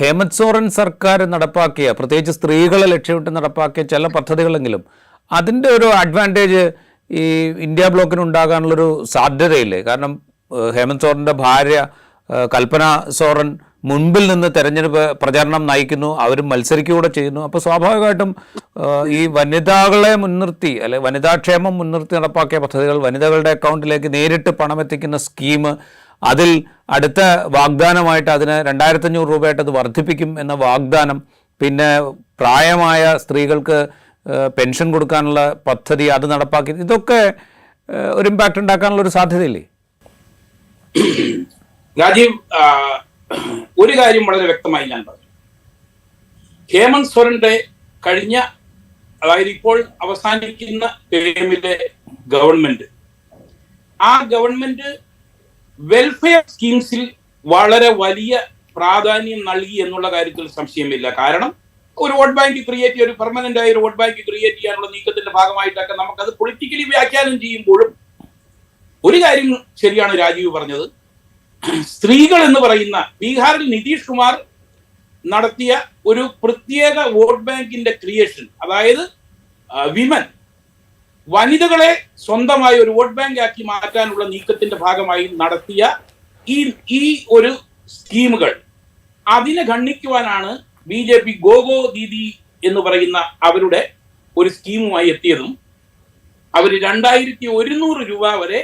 ഹേമന്ത് സോറൻ സർക്കാർ നടപ്പാക്കിയ, പ്രത്യേകിച്ച് സ്ത്രീകളെ ലക്ഷ്യമിട്ട് നടപ്പാക്കിയ ചില പദ്ധതികളെങ്കിലും അതിൻ്റെ ഒരു അഡ്വാൻറ്റേജ് ഈ ഇന്ത്യ ബ്ലോക്കിന് ഉണ്ടാകാനുള്ളൊരു സാധ്യതയില്ലേ? കാരണം ഹേമന്ത് സോറൻ്റെ ഭാര്യ കൽപ്പന സോറൻ മുൻപിൽ നിന്ന് തെരഞ്ഞെടുപ്പ് പ്രചാരണം നയിക്കുന്നു, അവരും മത്സരിക്കുകയൂടെ ചെയ്യുന്നു. അപ്പോൾ സ്വാഭാവികമായിട്ടും ഈ വനിതകളെ മുൻനിർത്തി, അല്ലെ വനിതാക്ഷേമം മുൻനിർത്തി നടപ്പാക്കിയ പദ്ധതികൾ, വനിതകളുടെ അക്കൗണ്ടിലേക്ക് നേരിട്ട് പണം എത്തിക്കുന്ന സ്കീം, അതിൽ അടുത്ത വാഗ്ദാനമായിട്ട് അതിന് 2500 രൂപയായിട്ട് അത് വർദ്ധിപ്പിക്കും എന്ന വാഗ്ദാനം, പിന്നെ പ്രായമായ സ്ത്രീകൾക്ക് പെൻഷൻ കൊടുക്കാനുള്ള പദ്ധതി അത് നടപ്പാക്കി, ഇതൊക്കെ ഒരു ഇമ്പാക്റ്റ് ഉണ്ടാക്കാനുള്ള ഒരു സാധ്യതയില്ലേ? രാജീവ്, ഒരു കാര്യം വളരെ വ്യക്തമായി ഞാൻ പറഞ്ഞു. ഹേമന്ത് സോറന്റെ കഴിഞ്ഞ, അതായത് ഇപ്പോൾ അവസാനിക്കുന്ന ടേമിലെ ഗവൺമെന്റ്, ആ ഗവൺമെന്റ് വെൽഫെയർ സ്കീംസിൽ വളരെ വലിയ പ്രാധാന്യം നൽകി എന്നുള്ള കാര്യത്തിൽ സംശയമില്ല. കാരണം ഒരു വോട്ട് ബാങ്ക് ക്രിയേറ്റ് ചെയ്യുക, ഒരു പെർമനന്റ് ആയ ഒരു വോട്ട് ബാങ്ക് ക്രിയേറ്റ് ചെയ്യാനുള്ള നീക്കത്തിന്റെ ഭാഗമായിട്ടൊക്കെ നമുക്കത് പൊളിറ്റിക്കലി വ്യാഖ്യാനം ചെയ്യുമ്പോഴും ഒരു കാര്യം ശരിയാണ് രാജീവ് പറഞ്ഞത്. സ്ത്രീകൾ എന്ന് പറയുന്ന, ബീഹാറിൽ നിതീഷ് കുമാർ നടത്തിയ ഒരു പ്രത്യേക വോട്ട് ബാങ്കിന്റെ ക്രിയേഷൻ, അതായത് വനിതകളെ സ്വന്തമായ ഒരു വോട്ട് ബാങ്ക് ആക്കി മാറ്റാനുള്ള നീക്കത്തിന്റെ ഭാഗമായി നടത്തിയ ഈ ഒരു സ്കീമുകൾ, അതിനെ ഖണ്ഡിക്കുവാനാണ് BJP ഗോഗോ ദീദി എന്ന് പറയുന്ന അവരുടെ ഒരു സ്കീമുമായി എത്തിയതും അവർ 2100 രൂപ വരെ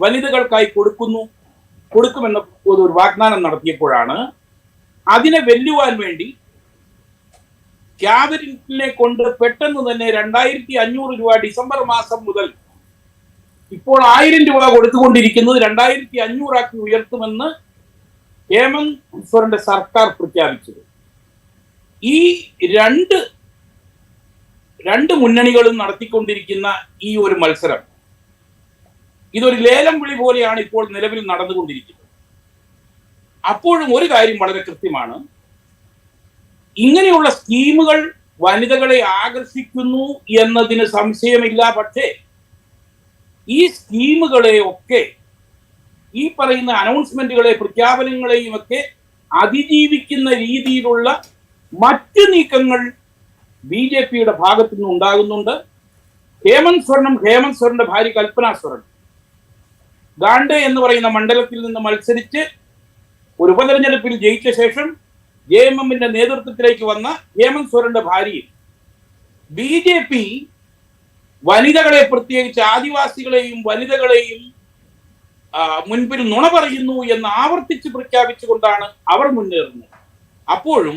വനിതകൾക്കായി കൊടുക്കുമെന്ന ഒരു വാഗ്ദാനം നടത്തിയപ്പോഴാണ് അതിനെ വെല്ലുവാൻ വേണ്ടി ക്യാബിനറ്റിനെ കൊണ്ട് പെട്ടെന്ന് തന്നെ 2500 രൂപ ഡിസംബർ മാസം മുതൽ ഇപ്പോൾ 1000 രൂപ കൊടുത്തുകൊണ്ടിരിക്കുന്നത് 2500 ആക്കി ഉയർത്തുമെന്ന് ഹേമന്ത് സോറന്റെ സർക്കാർ പ്രഖ്യാപിച്ചത്. ഈ രണ്ട് മുന്നണികളും നടത്തിക്കൊണ്ടിരിക്കുന്ന ഈ ഒരു മത്സരം, ഇതൊരു ലേലം വിളി പോലെയാണ് ഇപ്പോൾ നിലവിൽ നടന്നുകൊണ്ടിരിക്കുന്നത്. അപ്പോഴും ഒരു കാര്യം വളരെ കൃത്യമാണ്, ഇങ്ങനെയുള്ള സ്കീമുകൾ വനിതകളെ ആകർഷിക്കുന്നു എന്നതിന് സംശയമില്ല. പക്ഷേ ഈ സ്കീമുകളെ ഒക്കെ, ഈ പറയുന്ന അനൗൺസ്മെന്റുകളെ, പ്രഖ്യാപനങ്ങളെയും ഒക്കെ അതിജീവിക്കുന്ന രീതിയിലുള്ള മറ്റ് നീക്കങ്ങൾ BJPയുടെ ഭാഗത്തു നിന്ന് ഉണ്ടാകുന്നുണ്ട്. ഹേമന്ത് സോറന്റെ ഭാര്യ കൽപ്പന സോറൻ ഗാണ്ഡെ എന്ന് പറയുന്ന മണ്ഡലത്തിൽ നിന്ന് മത്സരിച്ച് ഒരു ഉപതെരഞ്ഞെടുപ്പിൽ ജയിച്ച ശേഷം JMMന്റെ നേതൃത്വത്തിലേക്ക് വന്ന ഹേമന്ത് സോറന്റെ ഭാര്യയും BJP വനിതകളെ, പ്രത്യേകിച്ച് ആദിവാസികളെയും വനിതകളെയും മുൻപിൽ നുണ പറയുന്നു എന്ന് ആവർത്തിച്ച് പ്രഖ്യാപിച്ചുകൊണ്ടാണ് അവർ മുന്നേറുന്നത്. അപ്പോഴും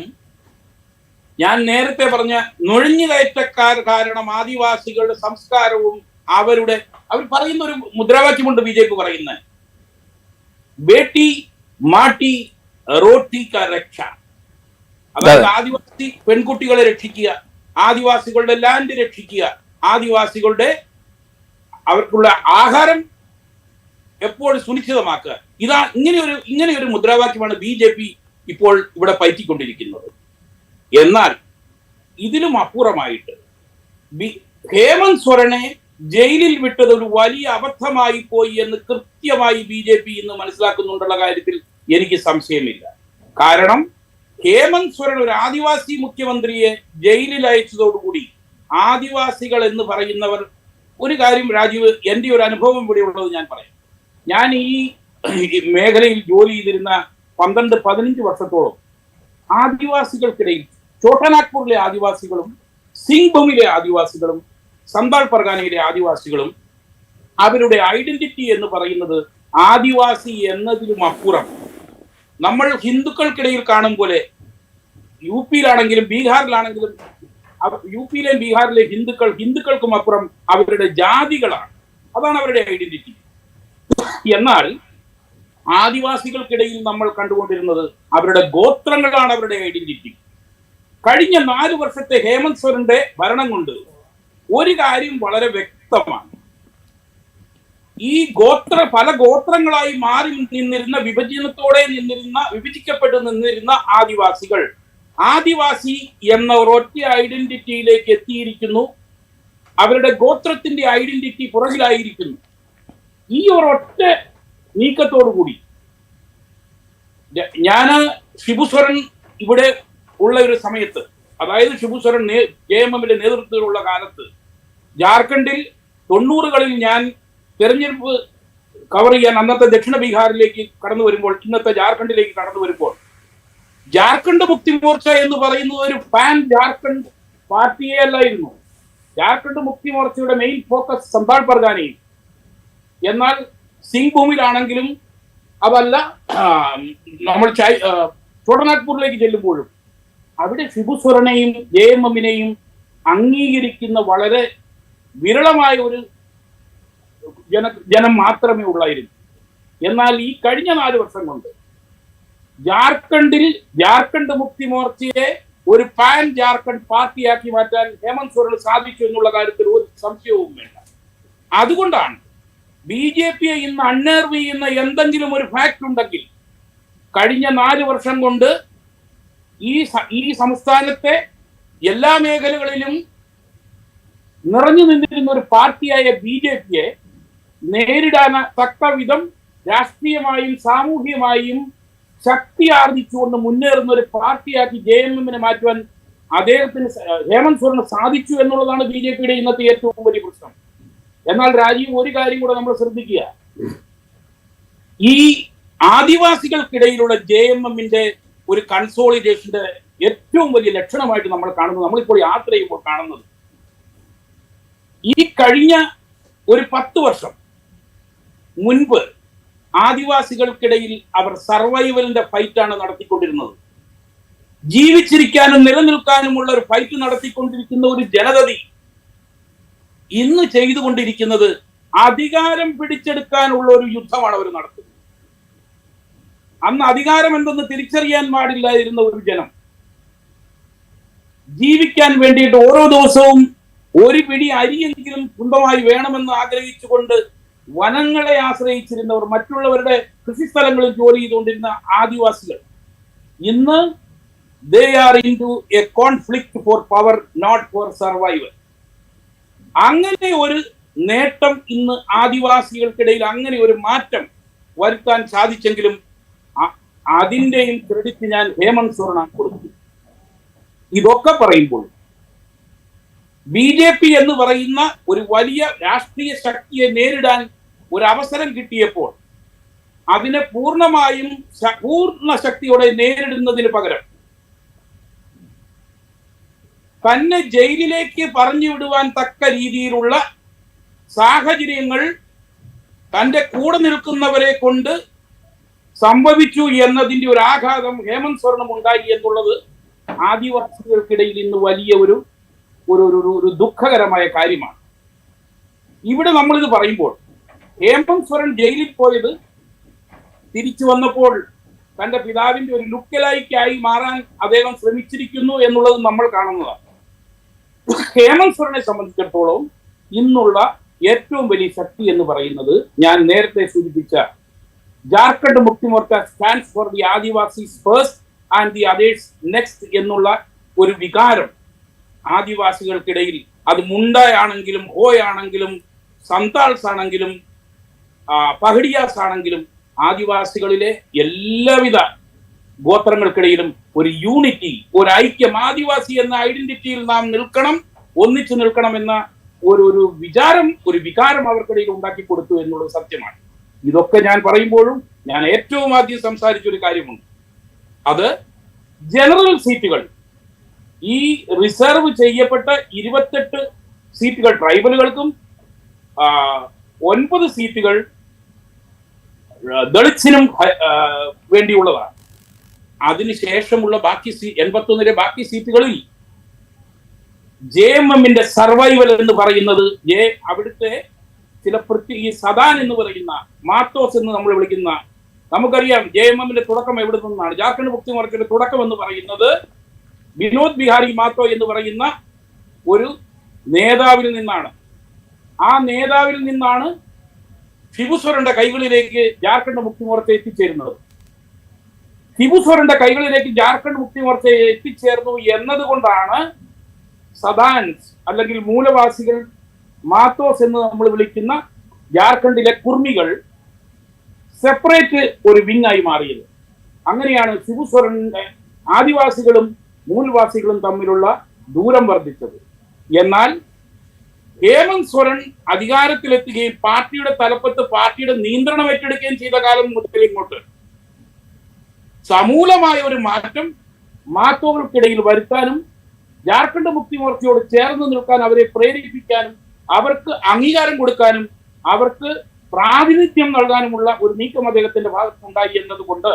ഞാൻ നേരത്തെ പറഞ്ഞ നുഴഞ്ഞുകയറ്റക്കാർ കാരണം ആദിവാസികളുടെ സംസ്കാരവും അവർ പറയുന്ന ഒരു മുദ്രാവാക്യമുണ്ട് BJP പറയുന്നത്, ബേട്ടി മാട്ടി റോട്ടി കാ രക്ഷ. അതായത് ആദിവാസി പെൺകുട്ടികളെ രക്ഷിക്കുക, ആദിവാസികളുടെ ലാൻഡ് രക്ഷിക്കുക, ആദിവാസികളുടെ അവർക്കുള്ള ആഹാരം എപ്പോഴും സുനിശ്ചിതമാക്കുക. ഇങ്ങനെ ഒരു മുദ്രാവാക്യമാണ് BJP ഇപ്പോൾ ഇവിടെ പയറ്റിക്കൊണ്ടിരിക്കുന്നത്. എന്നാൽ ഇതിലും അപ്പുറമായിട്ട് ഹേമന്ത് സോറനെ ജയിലിൽ വിട്ടത് ഒരു വലിയ അബദ്ധമായി പോയി എന്ന് കൃത്യമായി BJP ഇന്ന് മനസ്സിലാക്കുന്നുണ്ടുള്ള കാര്യത്തിൽ എനിക്ക് സംശയമില്ല. കാരണം ഹേമന്ത് സോറൻ ഒരു ആദിവാസി മുഖ്യമന്ത്രിയെ ജയിലിൽ അയച്ചതോടുകൂടി ആദിവാസികൾ എന്ന് പറയുന്നവർ, ഒരു കാര്യം രാജീവ്, എൻ്റെ ഒരു അനുഭവം ഇവിടെ ഉള്ളത് ഞാൻ പറയാം. ഞാൻ ഈ മേഖലയിൽ ജോലി ചെയ്തിരുന്ന 12-15 വർഷത്തോളം ആദിവാസികൾക്കിടയിൽ, ചോട്ടാനാഗ്പൂരിലെ ആദിവാസികളും സിംഗ്ഭൂമിലെ ആദിവാസികളും സന്താൾ പർഗാനയിലെ ആദിവാസികളും അവരുടെ ഐഡന്റിറ്റി എന്ന് പറയുന്നത് ആദിവാസി എന്നതിലും അപ്പുറം, നമ്മൾ ഹിന്ദുക്കൾക്കിടയിൽ കാണും പോലെ UPയിലാണെങ്കിലും ബീഹാറിലാണെങ്കിലും, UPയിലെയും ബീഹാറിലെ ഹിന്ദുക്കൾക്കും അപ്പുറം അവരുടെ ജാതികളാണ്, അതാണ് അവരുടെ ഐഡന്റിറ്റി. എന്നാൽ ആദിവാസികൾക്കിടയിൽ നമ്മൾ കണ്ടുകൊണ്ടിരുന്നത് അവരുടെ ഗോത്രങ്ങളാണ് അവരുടെ ഐഡന്റിറ്റി. കഴിഞ്ഞ 4 വർഷത്തെ ഹേമന്ത് സോറന്റെ ഭരണം കൊണ്ട് ഒരു കാര്യം വളരെ വ്യക്തമാണ്. ഈ പല ഗോത്രങ്ങളായി മാറി നിന്നിരുന്ന, വിഭജിക്കപ്പെട്ടു നിന്നിരുന്ന ആദിവാസി എന്ന ഒരൊറ്റ ഐഡന്റിറ്റിയിലേക്ക് എത്തിയിരിക്കുന്നു. അവരുടെ ഗോത്രത്തിന്റെ ഐഡന്റിറ്റി പുറകിലായിരിക്കുന്നു. ഈ ഒരൊറ്റ നീക്കത്തോടു കൂടി ഞാൻ ഷിബു സോറൻ ഇവിടെ ഉള്ള ഒരു സമയത്ത്, അതായത് ഷിബു സോറൻ JMMന്റെ നേതൃത്വത്തിലുള്ള കാലത്ത് ജാർഖണ്ഡിൽ 90കളിൽ ഞാൻ തെരഞ്ഞെടുപ്പ് കവർ ചെയ്യാൻ അന്നത്തെ ദക്ഷിണ ബീഹാറിലേക്ക് കടന്നു വരുമ്പോൾ, ഇന്നത്തെ ജാർഖണ്ഡിലേക്ക് കടന്നു വരുമ്പോൾ, ജാർഖണ്ഡ് മുക്തി മോർച്ച എന്ന് പറയുന്നത് ഒരു പാൻ ജാർഖണ്ഡ് പാർട്ടിയെ അല്ലായിരുന്നു. ജാർഖണ്ഡ് മുക്തി മോർച്ചയുടെ മെയിൻ ഫോക്കസ് സന്താൾ പർഗാനയും, എന്നാൽ സിംഗ് ഭൂമിയിലാണെങ്കിലും അതല്ല, നമ്മൾ ചോട്ടനാഗ്പൂരിലേക്ക് ചെല്ലുമ്പോഴും അവിടെ ഷിബു സോറനെയും JMMനെയും അംഗീകരിക്കുന്ന വളരെ വിരളമായ ഒരു ജനം മാത്രമേ ഉള്ളായിരുന്നു. എന്നാൽ ഈ കഴിഞ്ഞ 4 വർഷം കൊണ്ട് ജാർഖണ്ഡിൽ ജാർഖണ്ഡ് മുക്തി മോർച്ചയെ ഒരു പാൻ ജാർഖണ്ഡ് പാർട്ടിയാക്കി മാറ്റാൻ ഹേമന്ത് സോറന് സാധിച്ചു എന്നുള്ള കാര്യത്തിൽ ഒരു സംശയവും വേണ്ട. അതുകൊണ്ടാണ് BJPയെ ഇന്ന് അൺനെർവ് ചെയ്യുന്ന എന്തെങ്കിലും ഒരു ഫാക്ട് ഉണ്ടെങ്കിൽ കഴിഞ്ഞ 4 വർഷം കൊണ്ട് ഈ സംസ്ഥാനത്തെ എല്ലാ മേഖലകളിലും നിറഞ്ഞു നിന്നിരുന്ന ഒരു പാർട്ടിയായ BJPയെ നേരിടാൻ തക്ക വിധം രാഷ്ട്രീയമായും സാമൂഹികമായും ശക്തി ആർജിച്ചുകൊണ്ട് മുന്നേറുന്ന ഒരു പാർട്ടിയാക്കി JMMനെ മാറ്റുവാൻ അദ്ദേഹത്തിന് ഹേമന്ത് സോറന് സാധിച്ചു എന്നുള്ളതാണ് BJPയുടെ ഇന്നത്തെ ഏറ്റവും വലിയ പ്രശ്നം. എന്നാൽ രാജീവ്, ഒരു കാര്യം കൂടെ നമ്മൾ ശ്രദ്ധിക്കുക. ഈ ആദിവാസികൾക്കിടയിലുള്ള JMMന്റെ ഒരു കൺസോളിഡേഷന്റെ ഏറ്റവും വലിയ ലക്ഷണമായിട്ട് നമ്മൾ കാണുന്നത്, നമ്മളിപ്പോൾ യാത്ര ചെയ്യുമ്പോൾ കാണുന്നത്, ഈ കഴിഞ്ഞ ഒരു 10 വർഷം മുൻപ് ആദിവാസികൾക്കിടയിൽ അവർ സർവൈവലിന്റെ ഫൈറ്റാണ് നടത്തിക്കൊണ്ടിരുന്നത്. ജീവിച്ചിരിക്കാനും നിലനിൽക്കാനുമുള്ള ഒരു ഫൈറ്റ് നടത്തിക്കൊണ്ടിരിക്കുന്ന ഒരു ജനതതി ഇന്ന് ചെയ്തുകൊണ്ടിരിക്കുന്നത് അധികാരം പിടിച്ചെടുക്കാനുള്ള ഒരു യുദ്ധമാണ് അവർ നടത്തുന്നത്. അന്ന് അധികാരം എന്തെന്ന് തിരിച്ചറിയാൻ പാടില്ലായിരുന്ന ഒരു ജനം ജീവിക്കാൻ വേണ്ടിയിട്ട് ഓരോ ദിവസവും ഒരു പിടി അരിയെങ്കിലും സ്വന്തമായി വേണമെന്ന് ആഗ്രഹിച്ചുകൊണ്ട് വനങ്ങളെ ആശ്രയിച്ചിരുന്നവർ, മറ്റുള്ളവരുടെ കൃഷിസ്ഥലങ്ങളിൽ ജോലി ചെയ്തുകൊണ്ടിരുന്ന ആദിവാസികൾ ഇന്ന് they are into a conflict for power, not for survival. അങ്ങനെ ഒരു നേട്ടം ഇന്ന് ആദിവാസികൾക്കിടയിൽ, അങ്ങനെ ഒരു മാറ്റം വരുത്താൻ സാധിച്ചെങ്കിലും അതിൻ്റെയും ക്രെഡിറ്റ് ഞാൻ ഹേമന്ത് സോറനാണ് കൊടുത്തു. ഇതൊക്കെ പറയുമ്പോൾ BJP എന്ന് പറയുന്ന ഒരു വലിയ രാഷ്ട്രീയ ശക്തിയെ നേരിടാൻ ഒരു അവസരം കിട്ടിയപ്പോൾ അതിനെ പൂർണ്ണ ശക്തിയോടെ നേരിടുന്നതിന് പകരം തന്നെ ജയിലിലേക്ക് പറഞ്ഞു വിടുവാൻ തക്ക രീതിയിലുള്ള സാഹചര്യങ്ങൾ തന്റെ കൂടെ നിൽക്കുന്നവരെ കൊണ്ട് സംഭവിച്ചു എന്നതിന്റെ ഒരു ആഘാതം ഹേമന്ത് സോറനും ഉണ്ടായി എന്നുള്ളത് ആദിവാസികൾക്കിടയിൽ ഇന്ന് വലിയ ഒരു ദുഃഖകരമായ കാര്യമാണ്. ഇവിടെ നമ്മളിത് പറയുമ്പോൾ ഹേമന്ത് സോറൻ ജയിലിൽ പോയത് തിരിച്ചു വന്നപ്പോൾ തന്റെ പിതാവിന്റെ ഒരു ലുക്കലൈക്കായി മാറാൻ അദ്ദേഹം ശ്രമിച്ചിരിക്കുന്നു എന്നുള്ളത് നമ്മൾ കാണുന്നതാണ്. ഹേമന്ത് സോറനെ സംബന്ധിച്ചിടത്തോളം ഇന്നുള്ള ഏറ്റവും വലിയ ശക്തി എന്ന് പറയുന്നത് ഞാൻ നേരത്തെ സൂചിപ്പിച്ച Jharkhand Mukti Morcha stands for the adivasis first and the others next എന്നുള്ള ഒരു വികാരം ആദിവാസികൾക്കിടയിൽ, അത് മുണ്ടായാണെങ്കിലും ഹോയാണെങ്കിലും സന്താൾസ് ആണെങ്കിലും പഹടിയാസ് ആണെങ്കിലും ആദിവാസികളിലെ എല്ലാവിധ ഗോത്രങ്ങൾക്കിടയിലും ഒരു യൂണിറ്റി, ഒരു ഐക്യം, ആദിവാസി എന്ന ഐഡന്റിറ്റിയിൽ നാം നിൽക്കണം, ഒന്നിച്ചു നിൽക്കണം എന്ന ഒരു വികാരം അവർക്കിടയിൽ ഉണ്ടാക്കി കൊടുത്തു എന്നുള്ളത് സത്യമാണ്. ഇതൊക്കെ ഞാൻ പറയുമ്പോഴും ഞാൻ ഏറ്റവും ആദ്യം സംസാരിച്ചൊരു കാര്യമുണ്ട്. അത് ജനറൽ സീറ്റുകൾ, ഈ റിസർവ് ചെയ്യപ്പെട്ട 28 സീറ്റുകൾ ട്രൈബലുകൾക്കും 9 സീറ്റുകൾ ദളിത്സിനും വേണ്ടിയുള്ളതാണ്. അതിനുശേഷമുള്ള ബാക്കി 81 ബാക്കി സീറ്റുകളിൽ JMMന്റെ സർവൈവൽ എന്ന് പറയുന്നത് അവിടുത്തെ ചില ഈ സദാൻ എന്ന് പറയുന്ന, മാത്തോസ് എന്ന് നമ്മൾ വിളിക്കുന്ന, നമുക്കറിയാം JMMന്റെ തുടക്കം എവിടെ നിന്നാണ്. ജാർഖണ്ഡ് മുക്തി മോർച്ചയുടെ തുടക്കം എന്ന് പറയുന്നത് വിനോദ് ബിഹാരി മാത്തോ എന്ന് പറയുന്ന ഒരു നേതാവിൽ നിന്നാണ്. ആ നേതാവിൽ നിന്നാണ് ഷിബു സോറന്റെ കൈകളിലേക്ക് ജാർഖണ്ഡ് മുക്തി മോർച്ച എത്തിച്ചേരുന്നത്. ഷിബു സോറന്റെ കൈകളിലേക്ക് ജാർഖണ്ഡ് മുക്തി മോർച്ച എത്തിച്ചേർന്നു എന്നതുകൊണ്ടാണ് സദാൻസ് അല്ലെങ്കിൽ മൂലവാസികൾ, മാത്തോസ് എന്ന് നമ്മൾ വിളിക്കുന്ന ജാർഖണ്ഡിലെ കുർമികൾ സെപ്പറേറ്റ് ഒരു വിങ് ആയി മാറിയത്. അങ്ങനെയാണ് ശിബു സോറന്റെ ആദിവാസികളും മൂൽവാസികളും തമ്മിലുള്ള ദൂരം വർദ്ധിച്ചത്. എന്നാൽ ഹേമന്ത് സോറൻ അധികാരത്തിലെത്തുകയും പാർട്ടിയുടെ തലപ്പത്ത് പാർട്ടിയുടെ നിയന്ത്രണം ഏറ്റെടുക്കുകയും ചെയ്ത കാലം മുതൽ ഇങ്ങോട്ട് സമൂലമായ ഒരു മാറ്റം മാത്തോകൾക്കിടയിൽ വരുത്താനും ജാർഖണ്ഡ് മുക്തി മോർച്ചയോട് ചേർന്ന് നിൽക്കാൻ അവരെ പ്രേരിപ്പിക്കാനും അവർക്ക് അംഗീകാരം കൊടുക്കാനും അവർക്ക് പ്രാതിനിധ്യം നൽകാനുമുള്ള ഒരു നീക്കം അദ്ദേഹത്തിന്റെ ഭാഗത്തുണ്ടായി എന്നതുകൊണ്ട്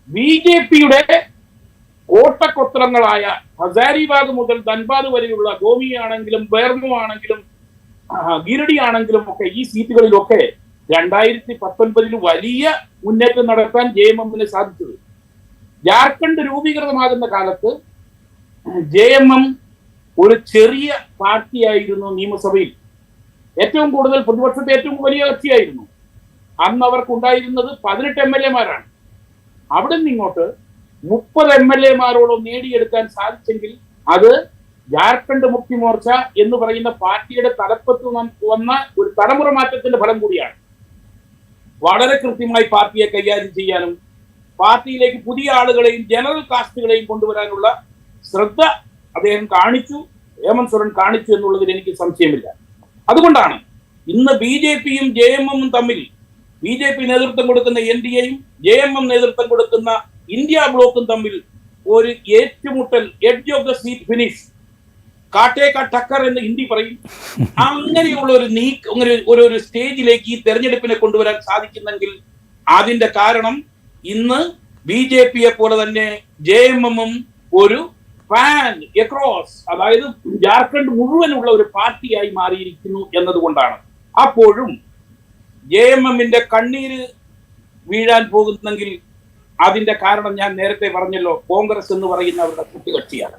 ബി.ജെ.പിയുടെ കോട്ടക്കൊത്തളങ്ങളായ ഹസാരിബാഗ് മുതൽ ധൻബാദ് വരെയുള്ള ഗോമി ആണെങ്കിലും ബേർമു ആണെങ്കിലും ഗിരടി ആണെങ്കിലും ഒക്കെ ഈ സീറ്റുകളിലൊക്കെ 2019 വലിയ മുന്നേറ്റം നടത്താൻ JMM സാധിച്ചത്. ജാർഖണ്ഡ് രൂപീകൃതമാകുന്ന കാലത്ത് JMM ഒരു ചെറിയ പാർട്ടിയായിരുന്നു നിയമസഭയിൽ. ഏറ്റവും കൂടുതൽ പ്രതിപക്ഷത്തെ ഏറ്റവും വലിയ കക്ഷിയായിരുന്നു. അന്ന് അവർക്കുണ്ടായിരുന്നത് 18 MLA-മാരാണ്. അവിടെ നിന്നിങ്ങോട്ട് 30 MLA-മാരോളം നേടിയെടുക്കാൻ സാധിച്ചെങ്കിൽ അത് ജാർഖണ്ഡ് മുക്തി മോർച്ച എന്ന് പറയുന്ന പാർട്ടിയുടെ തലപ്പത്ത് വന്ന ഒരു തലമുറ മാറ്റത്തിന്റെ ഫലം കൂടിയാണ്. വളരെ കൃത്യമായി പാർട്ടിയെ കൈകാര്യം ചെയ്യാനും പാർട്ടിയിലേക്ക് പുതിയ ആളുകളെയും ജനറൽ കാസ്റ്റുകളെയും കൊണ്ടുവരാനുള്ള ശ്രദ്ധ അദ്ദേഹം കാണിച്ചു, ഹേമന്ത് സോറൻ കാണിച്ചു എന്നുള്ളതിൽ എനിക്ക് സംശയമില്ല. അതുകൊണ്ടാണ് ഇന്ന് ബി.ജെ.പിയും JMM തമ്മിൽ ബി.ജെ.പി നേതൃത്വം കൊടുക്കുന്ന NDA-യും JMM നേതൃത്വം കൊടുക്കുന്ന ഇന്ത്യ ബ്ലോക്കും തമ്മിൽ ഒരു ഏറ്റുമുട്ടൽ, edge of the seat finish, കാട്ടേ കാ ടക്കർ എന്ന് ഹിന്ദി പറയും. അങ്ങനെയുള്ള ഒരു സ്റ്റേജിലേക്ക് ഈ തെരഞ്ഞെടുപ്പിനെ കൊണ്ടുവരാൻ സാധിക്കുന്നെങ്കിൽ അതിന്റെ കാരണം ഇന്ന് ബി.ജെ.പിയെ പോലെ തന്നെ JMM ഒരു പാൻ എക്രോസ്, അതായത് ജാർഖണ്ഡ് മുഴുവനുള്ള ഒരു പാർട്ടിയായി മാറിയിരിക്കുന്നു എന്നതുകൊണ്ടാണ്. അപ്പോഴും JMM-ന്റെ കണ്ണീര് വീഴാൻ പോകുന്നെങ്കിൽ അതിന്റെ കാരണം ഞാൻ നേരത്തെ പറഞ്ഞല്ലോ, കോൺഗ്രസ് എന്ന് പറയുന്ന അവരുടെ കുട്ടികക്ഷിയാണ്.